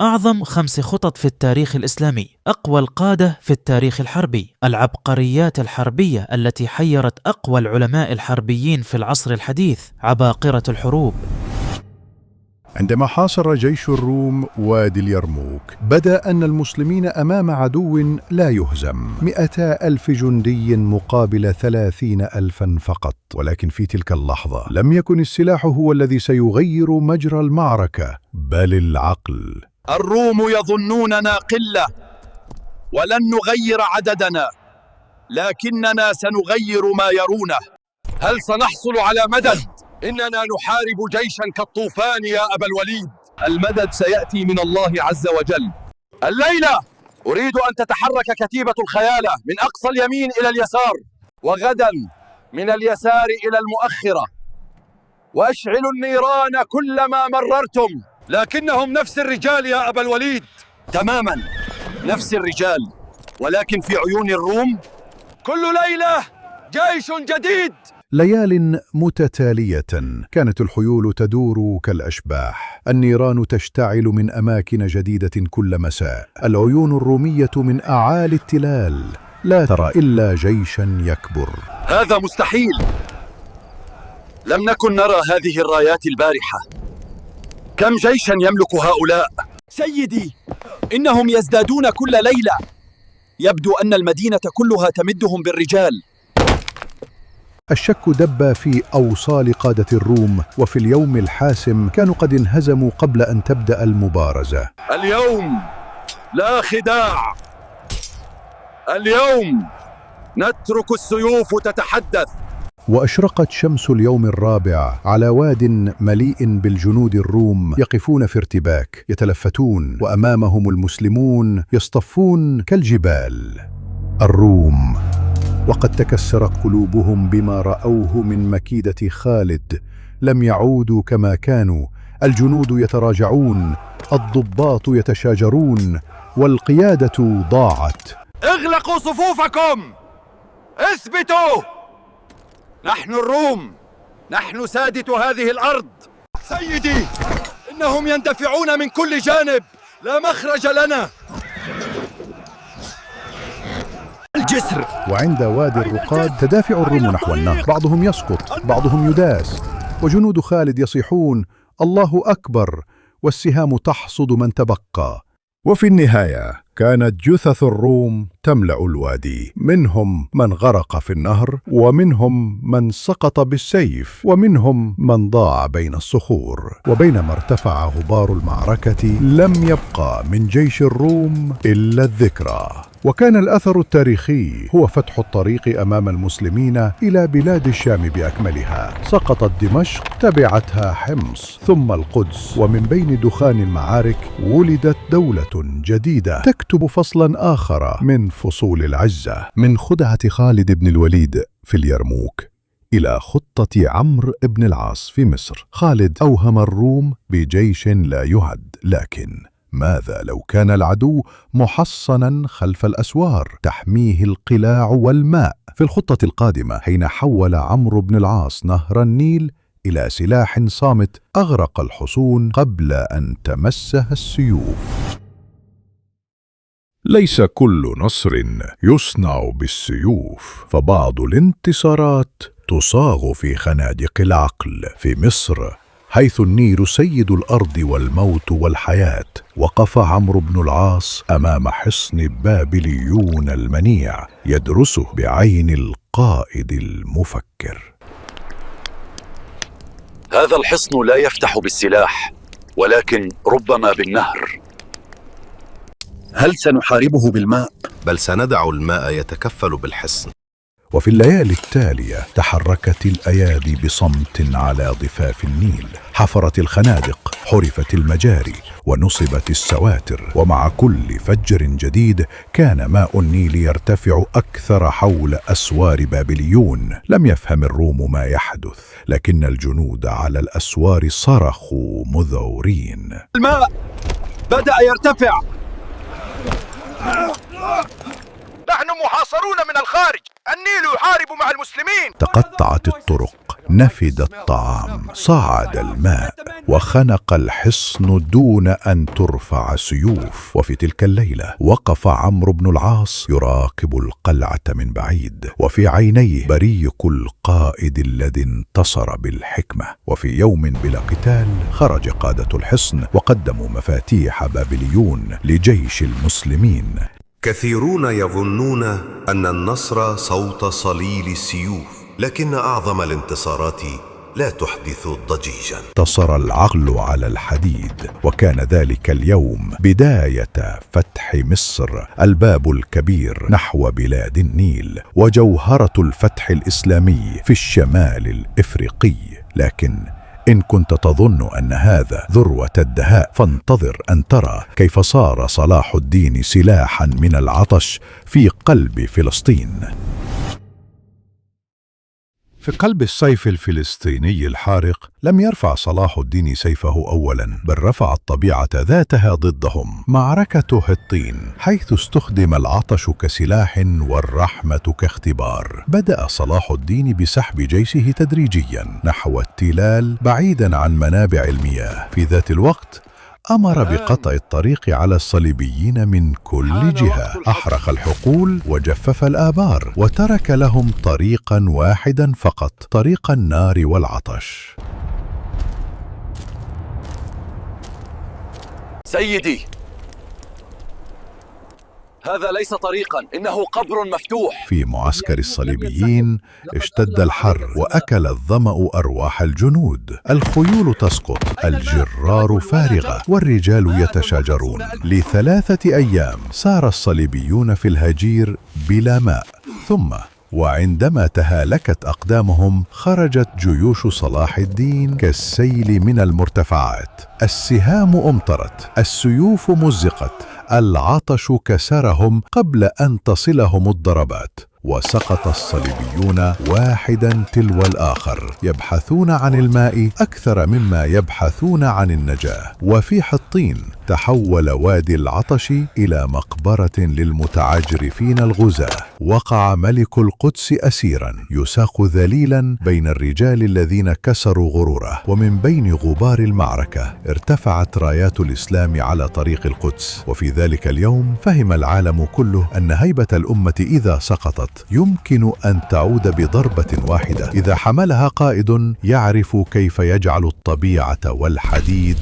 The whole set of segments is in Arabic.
أعظم 5 خطط في التاريخ الإسلامي، أقوى القادة في التاريخ الحربي، العبقريات الحربية التي حيرت أقوى العلماء الحربيين في العصر الحديث، عباقرة الحروب. عندما حاصر جيش الروم وادي اليرموك، بدأ أن المسلمين أمام عدو لا يهزم، 200,000 جندي مقابل 30,000 فقط. ولكن في تلك اللحظة لم يكن السلاح هو الذي سيغير مجرى المعركة، بل العقل. الروم يظنوننا قلة ولن نغير عددنا، لكننا سنغير ما يرونه. هل سنحصل على مدد؟ إننا نحارب جيشا كالطوفان يا أبا الوليد. المدد سيأتي من الله عز وجل. الليلة أريد أن تتحرك كتيبة الخيالة من أقصى اليمين إلى اليسار، وغدا من اليسار إلى المؤخرة، وأشعلوا النيران كلما مررتم. لكنهم نفس الرجال يا أبا الوليد. تماما نفس الرجال، ولكن في عيون الروم كل ليلة جيش جديد. ليال متتالية كانت الحيول تدور كالأشباح، النيران تشتعل من أماكن جديدة كل مساء، العيون الرومية من أعالي التلال لا ترى إلا جيشا يكبر. هذا مستحيل، لم نكن نرى هذه الرايات البارحة. كم جيشا يملك هؤلاء؟ سيدي، إنهم يزدادون كل ليلة، يبدو أن المدينة كلها تمدهم بالرجال. الشك دب في أوصال قادة الروم، وفي اليوم الحاسم كانوا قد انهزموا قبل أن تبدأ المبارزة. اليوم لا خداع، اليوم نترك السيوف تتحدث. وأشرقت شمس اليوم الرابع على واد مليء بالجنود الروم يقفون في ارتباك يتلفتون، وأمامهم المسلمون يصطفون كالجبال. الروم وقد تكسرت قلوبهم بما رأوه من مكيدة خالد، لم يعودوا كما كانوا، الجنود يتراجعون، الضباط يتشاجرون، والقيادة ضاعت. اغلقوا صفوفكم، اثبتوا، نحن الروم، نحن سادة هذه الأرض. سيدي، إنهم يندفعون من كل جانب، لا مخرج لنا. الجسر. وعند وادي الرقاد تدافع الروم نحو النهر، بعضهم يسقط، بعضهم يداس، وجنود خالد يصيحون الله أكبر، والسهام تحصد من تبقى. وفي النهاية كانت جثث الروم تملأ الوادي، منهم من غرق في النهر، ومنهم من سقط بالسيف، ومنهم من ضاع بين الصخور. وبينما ارتفع غبار المعركة لم يبقى من جيش الروم إلا الذكرى. وكان الأثر التاريخي هو فتح الطريق أمام المسلمين إلى بلاد الشام بأكملها. سقطت دمشق، تبعتها حمص، ثم القدس، ومن بين دخان المعارك ولدت دولة جديدة تكتب فصلا آخر من فصول العزة. من خدعة خالد بن الوليد في اليرموك إلى خطة عمرو بن العاص في مصر، خالد أوهم الروم بجيش لا يهد، لكن ماذا لو كان العدو محصنا خلف الأسوار تحميه القلاع والماء؟ في الخطة القادمة، حين حول عمرو بن العاص نهر النيل إلى سلاح صامت أغرق الحصون قبل أن تمسها السيوف. ليس كل نصر يصنع بالسيوف، فبعض الانتصارات تصاغ في خنادق العقل. في مصر، حيث النيل سيد الأرض والموت والحياة، وقف عمرو بن العاص أمام حصن بابليون المنيع يدرسه بعين القائد المفكر. هذا الحصن لا يفتح بالسلاح، ولكن ربما بالنهر. هل سنحاربه بالماء؟ بل سندع الماء يتكفل بالحصن. وفي الليالي التالية تحركت الأيادي بصمت على ضفاف النيل، حفرت الخنادق، حرفت المجاري، ونصبت السواتر. ومع كل فجر جديد كان ماء النيل يرتفع أكثر حول أسوار بابليون. لم يفهم الروم ما يحدث، لكن الجنود على الأسوار صرخوا مذعورين. الماء بدأ يرتفع، نحن محاصرون من الخارج، النيل يحارب مع المسلمين. تقطعت الطرق، نفد الطعام، صعد الماء، وخنق الحصن دون أن ترفع سيوف. وفي تلك الليلة وقف عمرو بن العاص يراقب القلعة من بعيد، وفي عينيه بريق القائد الذي انتصر بالحكمة. وفي يوم بلا قتال خرج قادة الحصن وقدموا مفاتيح بابليون لجيش المسلمين. كثيرون يظنون أن النصر صوت صليل السيوف، لكن أعظم الانتصارات لا تحدث ضجيجا. انتصر العقل على الحديد، وكان ذلك اليوم بداية فتح مصر، الباب الكبير نحو بلاد النيل، وجوهرة الفتح الإسلامي في الشمال الإفريقي. لكن إن كنت تظن أن هذا ذروة الدهاء، فانتظر أن ترى كيف صار صلاح الدين سلاحا من العطش في قلب فلسطين. في قلب الصيف الفلسطيني الحارق لم يرفع صلاح الدين سيفه أولا، بل رفع الطبيعة ذاتها ضدهم. معركة حطين، حيث استخدم العطش كسلاح والرحمة كاختبار. بدأ صلاح الدين بسحب جيشه تدريجيا نحو التلال بعيدا عن منابع المياه. في ذات الوقت أمر بقطع الطريق على الصليبيين من كل جهة، أحرق الحقول وجفف الآبار، وترك لهم طريقا واحدا فقط، طريق النار والعطش. سيدي، هذا ليس طريقا، إنه قبر مفتوح. في معسكر الصليبيين اشتد الحر وأكل الظمأ أرواح الجنود. الخيول تسقط، الجرار فارغة، والرجال يتشاجرون. ل3 أيام سار الصليبيون في الهجير بلا ماء، ثم وعندما تهالكت أقدامهم خرجت جيوش صلاح الدين كالسيل من المرتفعات. السهام أمطرت، السيوف مزقت، العطش كسرهم قبل أن تصلهم الضربات، وسقط الصليبيون واحدا تلو الآخر يبحثون عن الماء أكثر مما يبحثون عن النجاة. وفي حطين تحول وادي العطش إلى مقبرة للمتعجرفين الغزاة. وقع ملك القدس أسيرا يساق ذليلا بين الرجال الذين كسروا غروره. ومن بين غبار المعركة ارتفعت رايات الإسلام على طريق القدس. وفي ذلك اليوم فهم العالم كله أن هيبة الأمة إذا سقطت يمكن أن تعود بضربة واحدة إذا حملها قائد يعرف كيف يجعل الطبيعة والحديد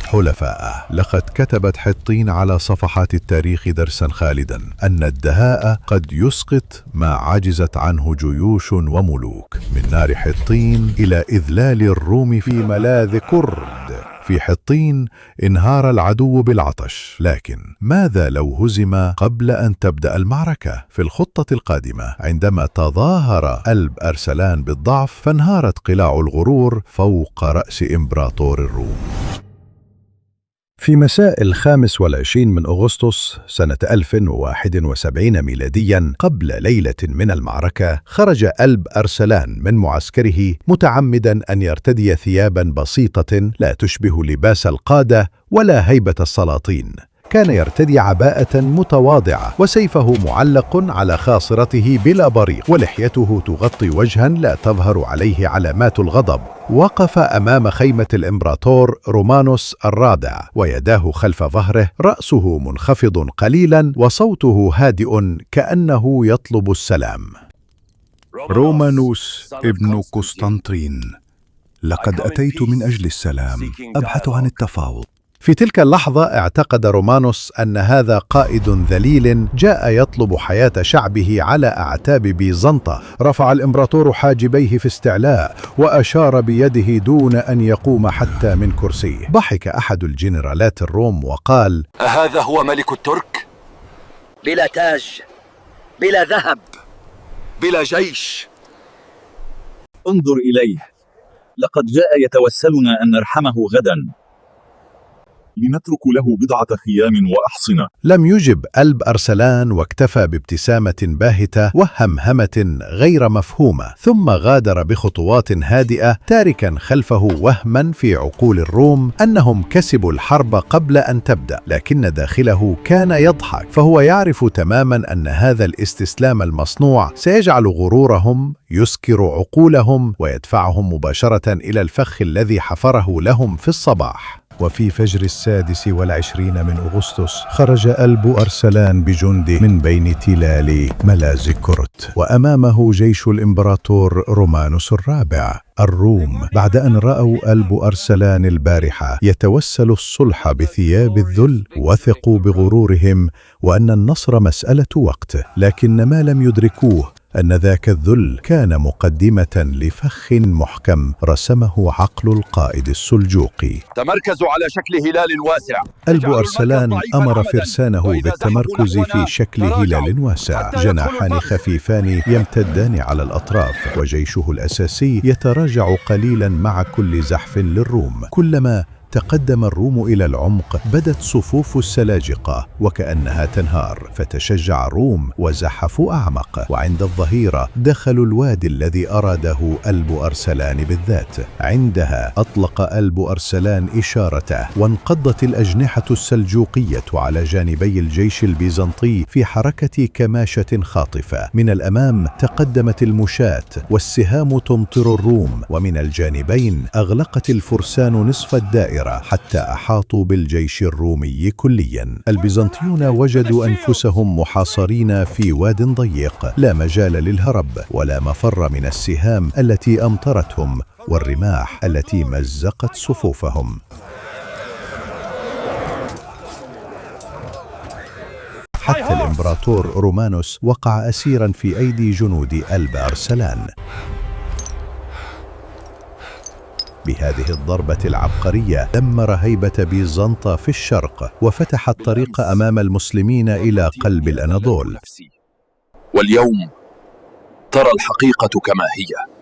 حلفاء. لقد كتبت حطين على صفحات التاريخ درسا خالدا أن الدهاء قد يسقط ما عجزت عنه جيوش وملوك. من نار حطين إلى إذلال الروم في ملاذ كرد. في حطين انهار العدو بالعطش، لكن ماذا لو هزم قبل أن تبدأ المعركة؟ في الخطة القادمة عندما تظاهر قلب أرسلان بالضعف فانهارت قلاع الغرور فوق رأس إمبراطور الروم. في مساء 25 من أغسطس سنة 1071 ميلاديا، قبل ليلة من المعركة، خرج قلب أرسلان من معسكره متعمدا أن يرتدي ثيابا بسيطة لا تشبه لباس القادة ولا هيبة السلاطين. كان يرتدي عباءة متواضعة، وسيفه معلق على خاصرته بلا بريق، ولحيته تغطي وجها لا تظهر عليه علامات الغضب. وقف أمام خيمة الإمبراطور رومانوس الرابع، ويداه خلف ظهره، رأسه منخفض قليلا، وصوته هادئ كأنه يطلب السلام. رومانوس ابن قسطنطين، لقد أتيت من أجل السلام، أبحث عن التفاوض. في تلك اللحظة اعتقد رومانوس أن هذا قائد ذليل جاء يطلب حياة شعبه على أعتاب بيزنطة. رفع الإمبراطور حاجبيه في استعلاء وأشار بيده دون أن يقوم حتى من كرسيه. ضحك أحد الجنرالات الروم وقال: أهذا هو ملك الترك؟ بلا تاج، بلا ذهب، بلا جيش. انظر إليه، لقد جاء يتوسلنا أن نرحمه غدا. لنترك له بضعة خيام وأحصنة. لم يجب ألب أرسلان، واكتفى بابتسامة باهتة وهمهمة غير مفهومة، ثم غادر بخطوات هادئة تاركا خلفه وهما في عقول الروم أنهم كسبوا الحرب قبل أن تبدأ، لكن داخله كان يضحك، فهو يعرف تماما أن هذا الاستسلام المصنوع سيجعل غرورهم يسكر عقولهم ويدفعهم مباشرة إلى الفخ الذي حفره لهم في الصباح. وفي فجر 26 من أغسطس خرج ألب أرسلان بجنده من بين تلال ملاذ كرت، وأمامه جيش الإمبراطور رومانوس الرابع. الروم بعد أن رأوا ألب أرسلان البارحة يتوسل الصلح بثياب الذل، وثقوا بغرورهم وأن النصر مسألة وقت، لكن ما لم يدركوه أن ذاك الذل كان مقدمة لفخ محكم رسمه عقل القائد السلجوقي. تمركزوا على شكل هلال واسع. ألب أرسلان أمر فرسانه بالتمركز في شكل هلال واسع، جناحان خفيفان يمتدان على الأطراف، وجيشه الأساسي يتراجع قليلا مع كل زحف للروم. كلما تقدم الروم إلى العمق بدت صفوف السلاجقة وكأنها تنهار، فتشجع الروم وزحفوا أعمق، وعند الظهيرة دخلوا الوادي الذي أراده ألب أرسلان بالذات. عندها أطلق ألب أرسلان إشارته، وانقضت الأجنحة السلجوقية على جانبي الجيش البيزنطي في حركة كماشة خاطفة. من الأمام تقدمت المشاة والسهام تمطر الروم، ومن الجانبين أغلقت الفرسان نصف الدائرة حتى أحاطوا بالجيش الرومي كليا. البيزنطيون وجدوا أنفسهم محاصرين في واد ضيق، لا مجال للهرب ولا مفر من السهام التي أمطرتهم والرماح التي مزقت صفوفهم. حتى الإمبراطور رومانوس وقع أسيرا في أيدي جنود ألب أرسلان. بهذه الضربة العبقرية دمر هيبة بيزنطة في الشرق، وفتح الطريق أمام المسلمين إلى قلب الأناضول. واليوم ترى الحقيقة كما هي.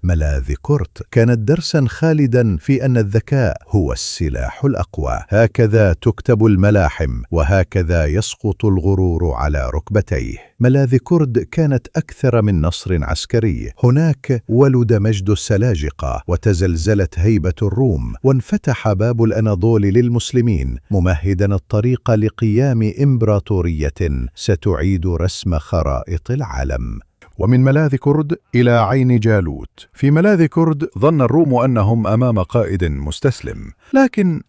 ملاذ كرت كانت درسا خالدا في أن الذكاء هو السلاح الأقوى. هكذا تكتب الملاحم، وهكذا يسقط الغرور على ركبتيه. ملاذ كرد كانت أكثر من نصر عسكري. هناك ولد مجد السلاجقة، وتزلزلت هيبة الروم، وانفتح باب الأناضول للمسلمين، ممهدا الطريق لقيام إمبراطورية ستعيد رسم خرائط العالم. ومن ملاذ كرد إلى عين جالوت. في ملاذ كرد ظن الروم أنهم أمام قائد مستسلم، لكن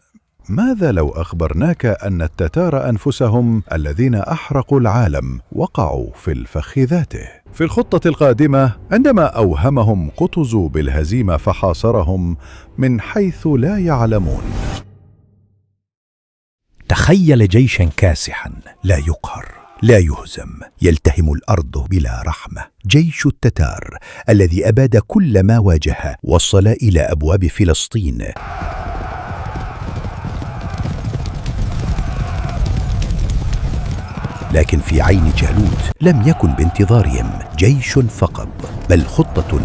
ماذا لو أخبرناك أن التتار أنفسهم الذين أحرقوا العالم وقعوا في الفخ ذاته؟ في الخطة القادمة، عندما أوهمهم قطز بالهزيمة فحاصرهم من حيث لا يعلمون. تخيل جيشا كاسحا لا يقهر لا يهزم، يلتهم الأرض بلا رحمة. جيش التتار الذي أباد كل ما واجهه وصل إلى أبواب فلسطين. لكن في عين جالوت لم يكن بانتظارهم جيش فقط، بل خطة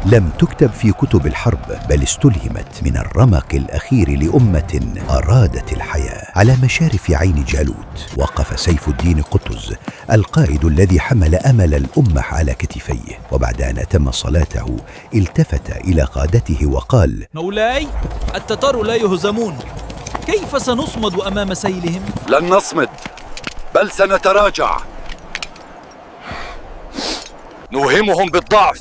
لم تكتب في كتب الحرب، بل استلهمت من الرمق الأخير لأمة أرادت الحياة. على مشارف عين جالوت وقف سيف الدين قطز، القائد الذي حمل أمل الأمة على كتفيه، وبعد أن أتم صلاته التفت إلى قادته وقال: مولاي، التتار لا يهزمون، كيف سنصمد أمام سيلهم؟ لن نصمد، بل سنتراجع، نوهمهم بالضعف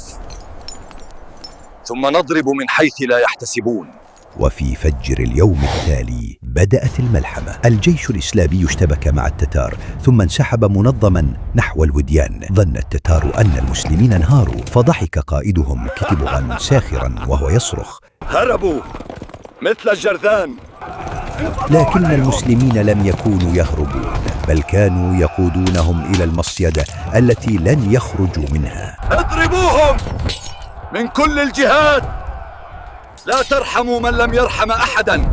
ثم نضرب من حيث لا يحتسبون. وفي فجر اليوم التالي بدأت الملحمة. الجيش الإسلامي اشتبك مع التتار ثم انسحب منظما نحو الوديان. ظن التتار أن المسلمين انهاروا، فضحك قائدهم كتبغا ساخرا وهو يصرخ: هربوا مثل الجرذان. لكن المسلمين لم يكونوا يهربون، بل كانوا يقودونهم إلى المصيدة التي لن يخرجوا منها. اضربوهم من كل الجهات، لا ترحموا من لم يرحم أحدا.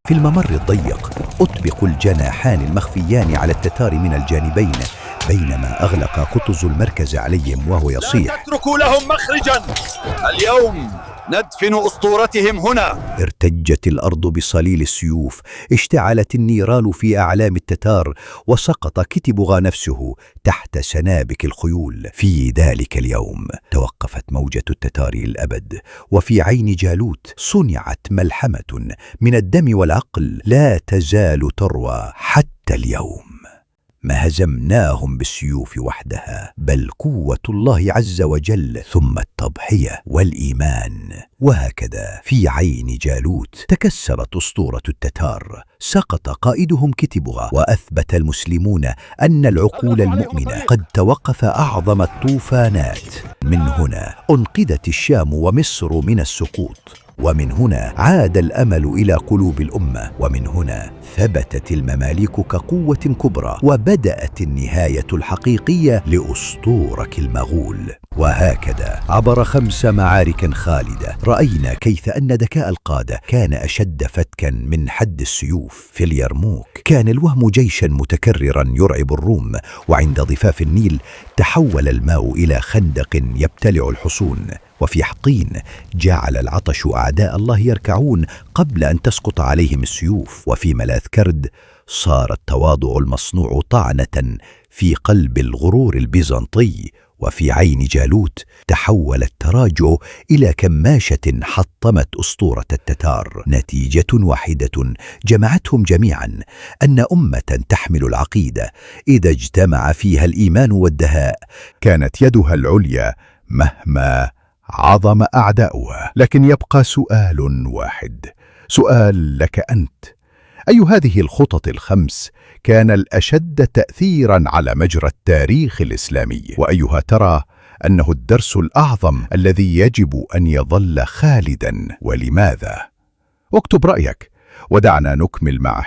في الممر الضيق أطبق الجناحان المخفيان على التتار من الجانبين، بينما أغلق قطز المركز عليهم وهو يصيح: لا تتركوا لهم مخرجا، اليوم ندفن أسطورتهم هنا. ارتجت الأرض بصليل السيوف، اشتعلت النيران في أعلام التتار، وسقط كتبغا نفسه تحت سنابك الخيول. في ذلك اليوم توقفت موجة التتار للأبد، وفي عين جالوت صنعت ملحمة من الدم والعقل لا تزال تروى حتى اليوم. ما هزمناهم بالسيوف وحدها، بل قوة الله عز وجل، ثم التضحية والإيمان. وهكذا في عين جالوت تكسرت أسطورة التتار، سقط قائدهم كتبغا، وأثبت المسلمون أن العقول المؤمنة قد توقف أعظم الطوفانات. من هنا أنقذت الشام ومصر من السقوط، ومن هنا عاد الأمل إلى قلوب الأمة، ومن هنا ثبتت المماليك كقوة كبرى، وبدأت النهاية الحقيقية لأسطورة المغول. وهكذا عبر 5 معارك خالدة رأينا كيف أن ذكاء القادة كان أشد فتكا من حد السيوف. في اليرموك كان الوهم جيشا متكررا يرعب الروم، وعند ضفاف النيل تحول الماء إلى خندق يبتلع الحصون. وفي حطين جعل العطش أعداء الله يركعون قبل أن تسقط عليهم السيوف. وفي ملاذ كرد صار التواضع المصنوع طعنة في قلب الغرور البيزنطي. وفي عين جالوت تحول التراجع إلى كماشة حطمت أسطورة التتار. نتيجة واحدة جمعتهم جميعا، أن أمة تحمل العقيدة إذا اجتمع فيها الإيمان والدهاء كانت يدها العليا مهما عظم أعداؤها. لكن يبقى سؤال واحد، سؤال لك أنت: أي هذه الخطط ال5 كان الأشد تأثيراً على مجرى التاريخ الإسلامي؟ وأيها ترى أنه الدرس الأعظم الذي يجب أن يظل خالداً، ولماذا؟ اكتب رأيك ودعنا نكمل معه.